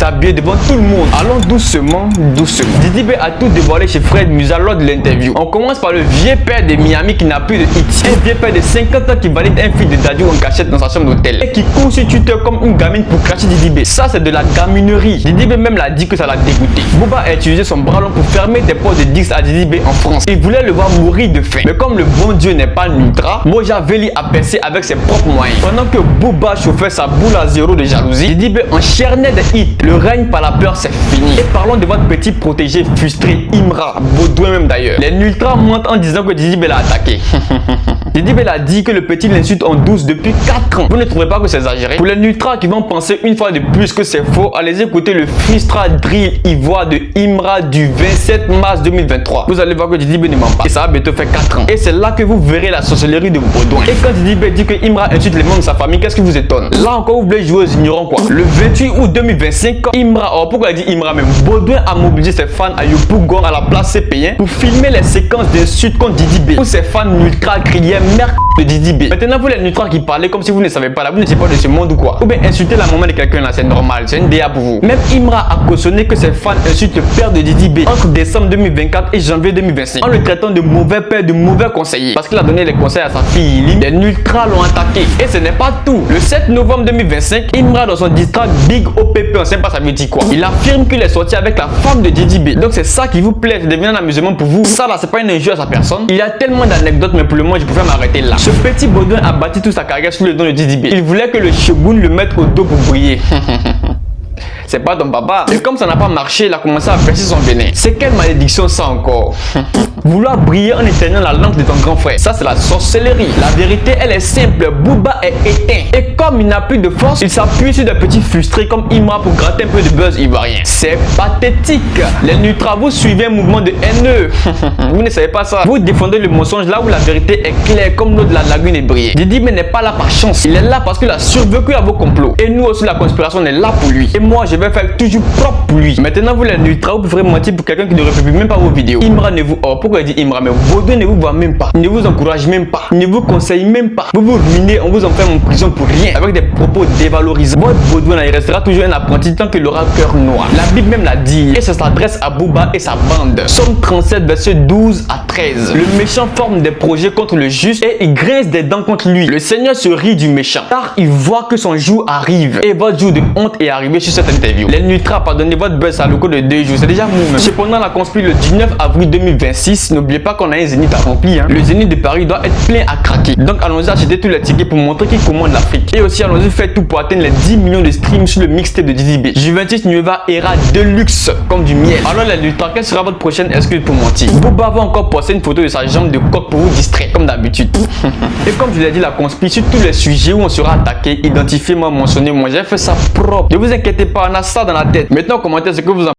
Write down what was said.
s'habiller devant tout le monde. Allons doucement, doucement. Didi B a tout dévoilé chez Fred Musa lors de l'interview. On commence par le vieux père de Miami qui n'a plus de hits. Un vieux père de 50 ans qui valide un fil de Dadju en cachette dans sa chambre d'hôtel. Et qui constitue comme une gamine pour cracher Didi B. Ça c'est de la gaminerie. Didi B même l'a dit que ça l'a dégoûté. Booba a utilisé son bras long pour fermer des portes de Dix à Didi B en France. Il voulait le voir mourir de faim. Mais comme le bon Dieu n'est pas ultra, Moja Veli a percé avec ses propres moyens. Pendant que Booba chauffait sa boule à zéro de jalousie, Didi B enchaînait des hits. Le règne par la peur c'est fini. Et parlons de votre petit protégé frustré, Imra, Baudouin même d'ailleurs. Les ultras mentent en disant que Didi B l'a attaqué. Didi B a dit que le petit l'insulte en douce depuis 4 ans. Vous ne trouvez pas que c'est exagéré? Pour les ultras qui vont penser une fois de plus que c'est faux, allez écouter le freestyle drill ivoire de Imra du 27 mars 2023. Vous allez voir que Didi B ne ment pas. Et ça va bientôt faire 4 ans. Et c'est là que vous verrez la sorcellerie de Baudouin. Et quand Didi B dit que Imra insulte les membres de sa famille, qu'est-ce qui vous étonne? Là encore, vous voulez jouer aux ignorants quoi. Le 28 août 2025, Imra, oh pourquoi il dit Imra même? Baudouin a mobilisé ses fans à Yopougon à la place CP1 pour filmer les séquences d'insultes contre Didi B. Où ses fans ultra criaient merde de Didi B. Maintenant vous les ultras qui parlez comme si vous ne savez pas là, vous n'étiez pas de ce monde ou quoi? Ou bien insulter la maman de quelqu'un là, c'est normal, c'est une DA pour vous. Même Imra a cautionné que ses fans insultent le père de Didi B entre décembre 2024 et janvier 2025 en le traitant de mauvais père, de mauvais conseiller. Parce qu'il a donné les conseils à sa fille Ili. Les ultras l'ont attaqué. Et ce n'est pas tout. Le 7 novembre 2025, Imra dans son distract Big OPP, on sait pas ça veut dire quoi. Il affirme qu'il est sorti avec la femme de Didi B. Donc c'est ça qui vous plaît, ça devient un amusement pour vous. Ça là c'est pas une injure à sa personne. Il y a tellement d'anecdotes mais pour le moment je préfère m'arrêter là. Ce petit Baudouin a bâti toute sa carrière sous le nom de Didi B. Il voulait que le shogun le mette au dos pour briller. C'est pas ton papa. Et comme ça n'a pas marché, il a commencé à verser son venin. C'est quelle malédiction ça encore? Vouloir briller en éteignant la lampe de ton grand frère, ça c'est la sorcellerie. La vérité elle est simple, Booba est éteint. Et comme il n'a plus de force, il s'appuie sur des petits frustrés comme Imra pour gratter un peu de buzz ivoirien. C'est pathétique. Les ultras, vous suivez un mouvement de haineux. Vous ne savez pas ça. Vous défendez le mensonge là où la vérité est claire comme l'eau de la lagune est brillée. Didi B n'est pas là par chance. Il est là parce qu'il a survécu à vos complots. Et nous aussi la conspiration on est là pour lui. Et moi je vais faire toujours propre pour lui. Maintenant vous les ultras, vous préférez mentir pour quelqu'un qui ne republie même pas vos vidéos. Imra ne vous... Oh, pourquoi il dit Imra? Mais Baudouin ne vous voit même pas. Il ne vous encourage même pas. Il ne vous conseille même pas. Vous vous ruinez, on vous enferme en prison pour rien. Avec des propos dévalorisants. Votre Baudouin là, il restera toujours un apprenti tant qu'il aura le cœur noir. La Bible même l'a dit. Et ça s'adresse à Booba et sa bande. Somme 37 verset 12 à 13. Le méchant forme des projets contre le juste et il grince des dents contre lui. Le Seigneur se rit du méchant car il voit que son jour arrive. Et votre jour de honte est arrivé sur cette interview. Les ultras, pardonnez votre buzz à l'eau de 2 jours. C'est déjà mou même. Cependant la conspire le 19 avril 2026. N'oubliez pas qu'on a un zénith à remplir. Hein. Le zénith de Paris doit être plein à craquer. Donc allons-y acheter tous les tickets pour montrer qui commande l'Afrique. Et aussi allons-y faire tout pour atteindre les 10 millions de streams sur le mixtape de Didi B. Juventus Nueva Era Deluxe comme du miel. Alors les ultras, quelle sera votre prochaine excuse pour mentir? Booba va encore poster une photo de sa jambe de coq pour vous distraire comme d'habitude. Et comme je l'ai dit, la conspire sur tous les sujets où on sera attaqué, identifiez-moi, mentionnez-moi. J'ai fait ça propre. Ne vous inquiétez pas, on a ça dans la tête. Maintenant, commentez ce que vous en